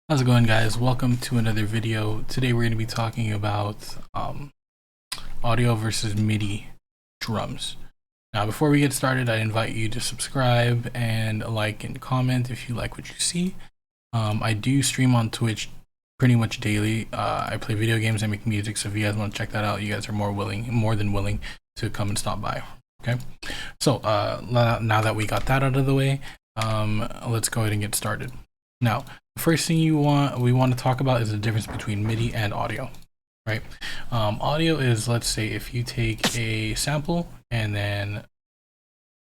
How's it going, guys? Welcome to another video. Today we're going to be talking about audio versus MIDI drums. Now, before we get started, I invite you to subscribe and like and comment if you like what you see. I do stream on Twitch pretty much daily. I play video games, I make music, so if you guys want to check that out, you guys are more than willing to come and stop by. Okay, so now that we got that out of the way, let's go ahead and get started. Now, the first thing we want to talk about is the difference between MIDI and audio, right? Audio is, let's say, if you take a sample and then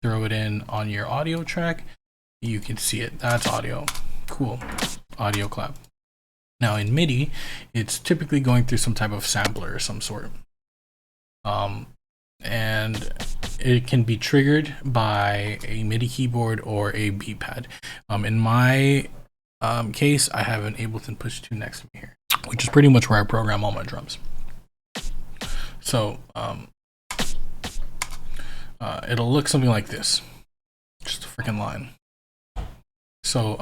throw it in on your audio track, you can see it. That's audio. Cool. Audio clap. Now in MIDI, it's typically going through some type of sampler or some sort. And it can be triggered by a MIDI keyboard or a beat pad. In my case, I have an Ableton Push 2 next to me here, which is pretty much where I program all my drums. So it'll look something like this, just a freaking line. So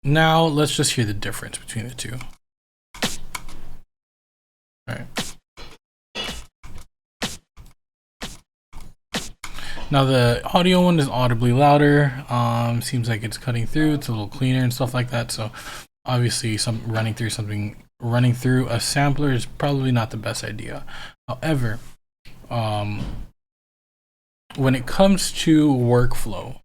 now let's just hear the difference between the two. All right. Now the audio one is audibly louder. Seems like it's cutting through. It's a little cleaner and stuff like that. So obviously, running through a sampler is probably not the best idea. However, when it comes to workflow,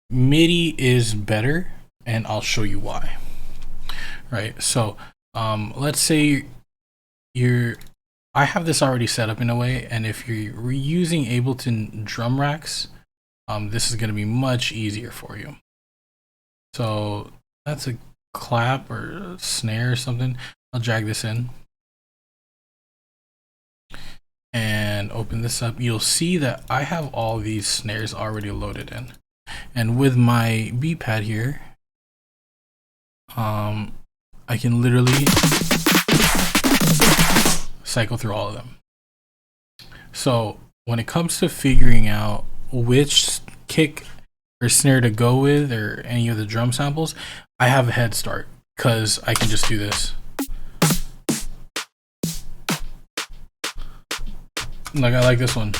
MIDI is better, and I'll show you why. Right. So let's say I have this already set up in a way, and if you're using Ableton drum racks, this is going to be much easier for you. So that's a clap or a snare or something. I'll drag this in and open this up. You'll see that I have all these snares already loaded in, and with my beat pad here, I can literally cycle through all of them. So when it comes to figuring out which kick or snare to go with or any of the drum samples, I have a head start because I can just do this. Like, I like this one.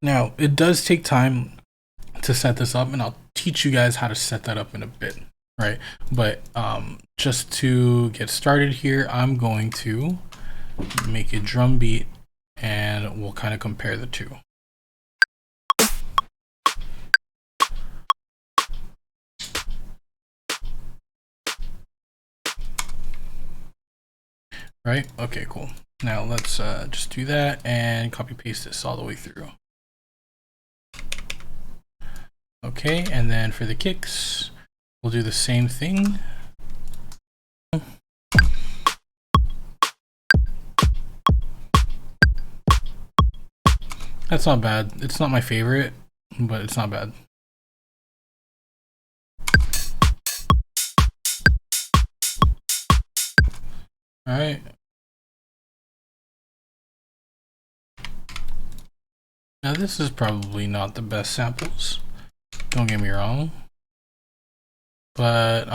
Now, it does take time to set this up, and I'll teach you guys how to set that up in a bit, right? But just to get started here, I'm going to make a drum beat and we'll kind of compare the two. Right? Okay, cool. Now let's just do that and copy paste this all the way through. Okay, and then for the kicks, we'll do the same thing. That's not bad. It's not my favorite, but it's not bad. All right. Now this is probably not the best samples. Don't get me wrong. But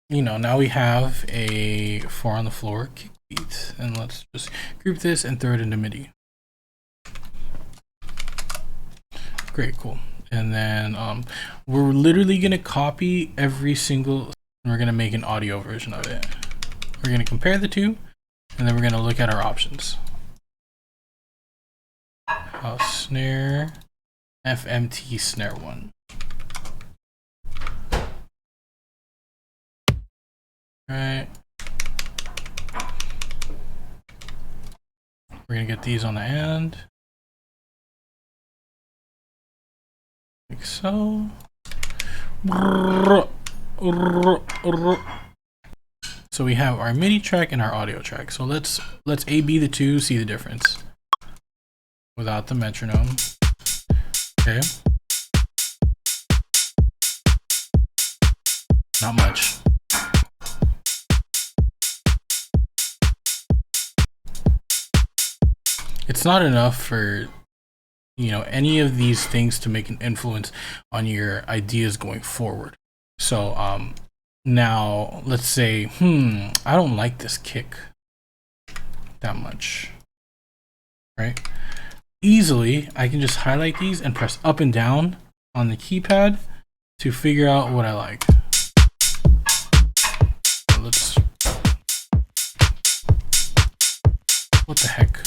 you know, now we have a 4 on the floor kick beat, and let's just group this and throw it into MIDI. Great, cool. And then we're literally gonna copy every single, and we're gonna make an audio version of it. We're gonna compare the two, and then we're gonna look at our options. Snare, FMT snare 1. Right. We're gonna get these on the end. Like so. So we have our MIDI track and our audio track. So let's A/B the two, see the difference without the metronome. Okay. Not much. It's not enough for, you know, any of these things to make an influence on your ideas going forward. So now let's say, I don't like this kick that much, right? Easily, I can just highlight these and press up and down on the keypad to figure out what I like. What the heck?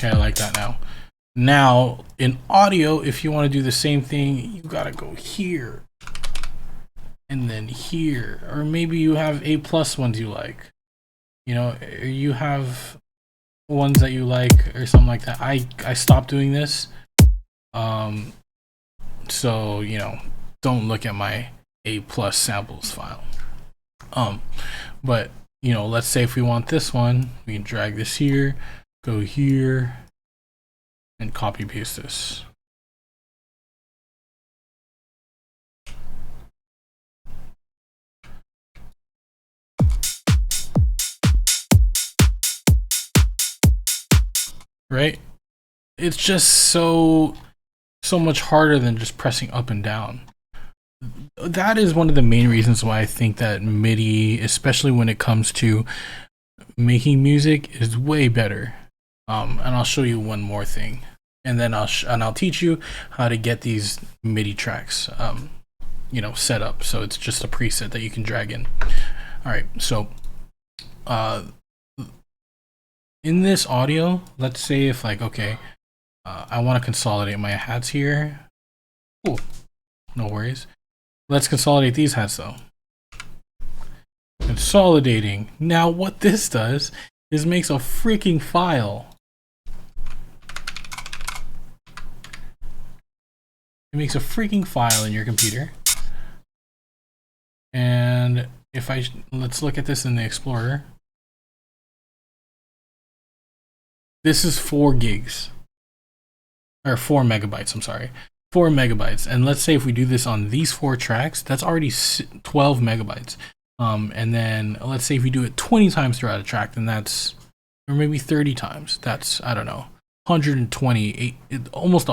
Okay, I like that now. Now, in audio, if you want to do the same thing, you gotta go here. And then here. Or maybe you have A+ ones you like. You know, or you have ones that you like or something like that. I stopped doing this. So, you know, don't look at my A+ samples file. But, you know, let's say if we want this one, we can drag this here, go here, and copy paste this. Right? It's just so much harder than just pressing up and down. That is one of the main reasons why I think that MIDI, especially when it comes to making music, is way better. And I'll show you one more thing, and then I'll teach you how to get these MIDI tracks, you know, set up. So it's just a preset that you can drag in. All right, so in this audio, let's say if like, okay, I want to consolidate my hats here. Cool, no worries. Let's consolidate these hats though. Consolidating. Now what this does is makes a freaking file. It makes a freaking file in your computer. And if let's look at this in the Explorer. This is 4 gigs. Or 4 megabytes, I'm sorry. 4 megabytes. And let's say if we do this on these 4 tracks, that's already 12 megabytes. And then let's say if we do it 20 times throughout a track, then that's, or maybe 30 times, that's, I don't know, 120, almost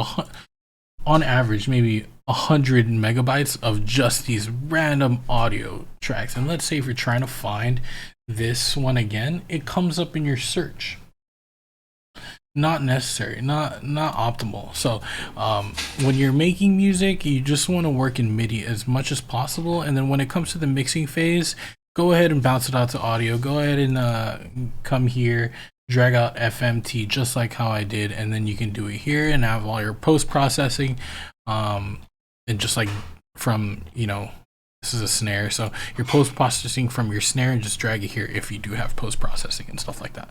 on average, maybe 100 megabytes of just these random audio tracks. And let's say if you're trying to find this one again, it comes up in your search. Not necessary, not optimal. So when you're making music, you just want to work in MIDI as much as possible, and then when it comes to the mixing phase, go ahead and bounce it out to audio. Go ahead and come here, drag out FMT just like how I did, and then you can do it here and have all your post-processing, and just like from, you know, this is a snare, so your post-processing from your snare, and just drag it here if you do have post-processing and stuff like that.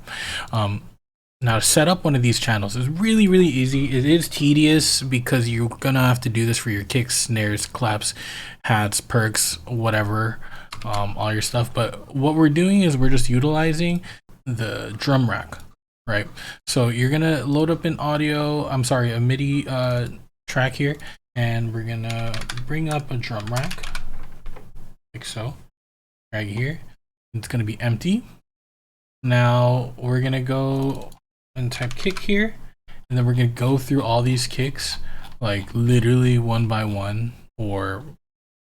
Now, to set up one of these channels is really, really easy. It is tedious because you're gonna have to do this for your kicks, snares, claps, hats, perks, whatever, all your stuff. But what we're doing is we're just utilizing the drum rack, right? So you're gonna load up an a MIDI track here, and we're gonna bring up a drum rack, like so. Drag it here. It's gonna be empty. Now we're gonna go and type kick here, and then we're gonna go through all these kicks, like literally one by one, or,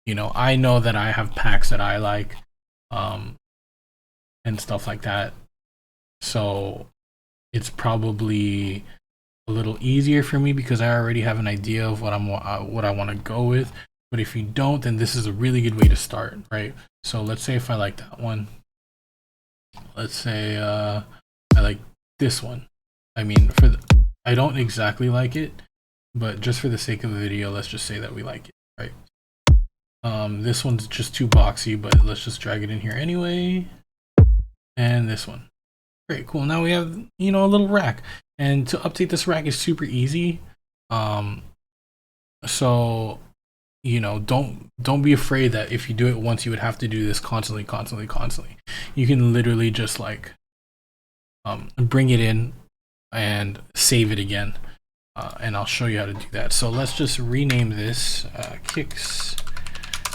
you know, I know that I have packs that I like, and stuff like that. So it's probably a little easier for me because I already have an idea of what I want to go with. But if you don't, then this is a really good way to start, right? So let's say if I like that one. Let's say I like this one. I mean, I don't exactly like it, but just for the sake of the video, let's just say that we like it, right? This one's just too boxy, but let's just drag it in here anyway. And this one. Great, cool. Now we have, you know, a little rack. And to update this rack is super easy. So, you know, don't be afraid that if you do it once, you would have to do this constantly. You can literally just like bring it in and save it again, and I'll show you how to do that. So let's just rename this kicks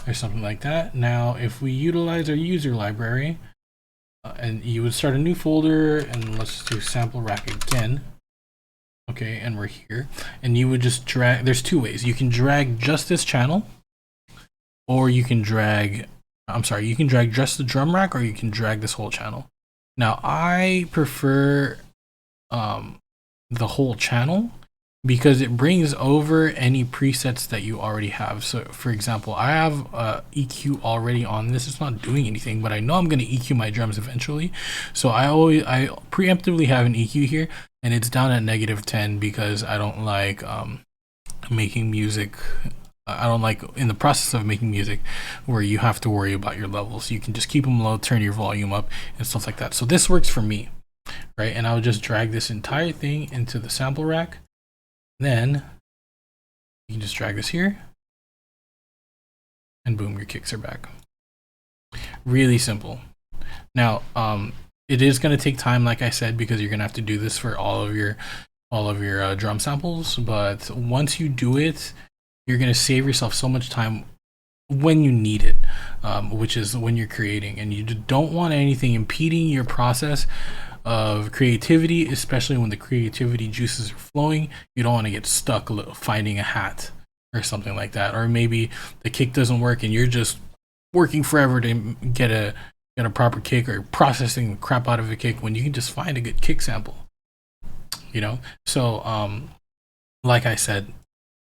or something like that. Now if we utilize our user library, and you would start a new folder, and let's do sample rack again. Okay, and we're here, and you would just drag. There's two ways. You can drag just this channel, or you can drag, you can drag just the drum rack, or you can drag this whole channel. Now I prefer the whole channel because it brings over any presets that you already have. So for example, I have EQ already on this. It's not doing anything, but I know I'm going to EQ my drums eventually. So I preemptively have an EQ here, and it's down at -10 because I don't like making music. I don't like in the process of making music where you have to worry about your levels. You can just keep them low, turn your volume up and stuff like that. So this works for me, right? And I would just drag this entire thing into the sample rack. Then you can just drag this here, and boom, your kicks are back. Really simple. Now, it is going to take time, like I said, because you're going to have to do this for all of your drum samples. But once you do it, you're going to save yourself so much time when you need it, which is when you're creating, and you don't want anything impeding your process of creativity, especially when the creativity juices are flowing. You don't want to get stuck finding a hat or something like that, or maybe the kick doesn't work and you're just working forever to get a proper kick, or processing the crap out of a kick when you can just find a good kick sample, you know. So like I said,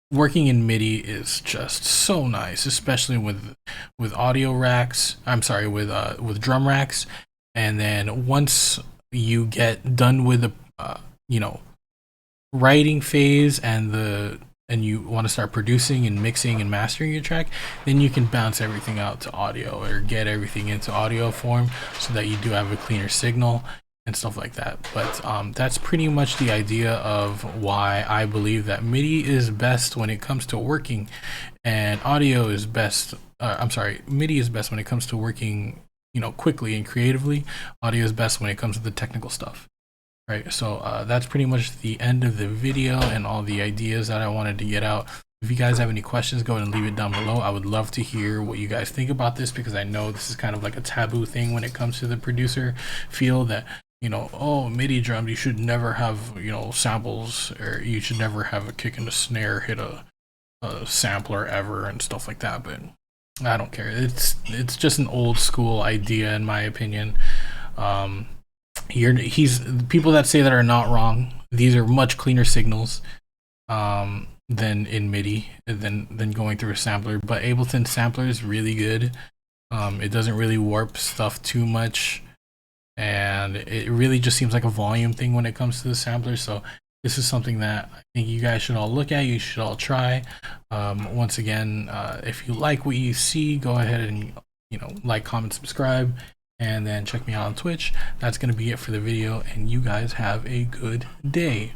working in MIDI is just so nice, especially with audio racks. With drum racks. And then once you get done with the writing phase and you want to start producing and mixing and mastering your track, then you can bounce everything out to audio, or get everything into audio form so that you do have a cleaner signal and stuff like that. But that's pretty much the idea of why I believe that MIDI is best when it comes to working, and audio is best. MIDI is best when it comes to working, quickly and creatively. Audio is best when it comes to the technical stuff, right? So that's pretty much the end of the video and all the ideas that I wanted to get out. If you guys have any questions, go ahead and leave it down below. I would love to hear what you guys think about this, because I know this is kind of like a taboo thing when it comes to the producer field, that oh, MIDI drums, you should never have samples, or you should never have a kick and a snare hit a sampler ever and stuff like that. But I don't care. It's just an old school idea, in my opinion. People that say that are not wrong. These are much cleaner signals than in MIDI, than going through a sampler. But Ableton sampler is really good. It doesn't really warp stuff too much, and it really just seems like a volume thing when it comes to the sampler. So this is something that I think you guys should all look at. You should all try. Once again, if you like what you see, go ahead and like, comment, subscribe, and then check me out on Twitch. That's going to be it for the video, and you guys have a good day.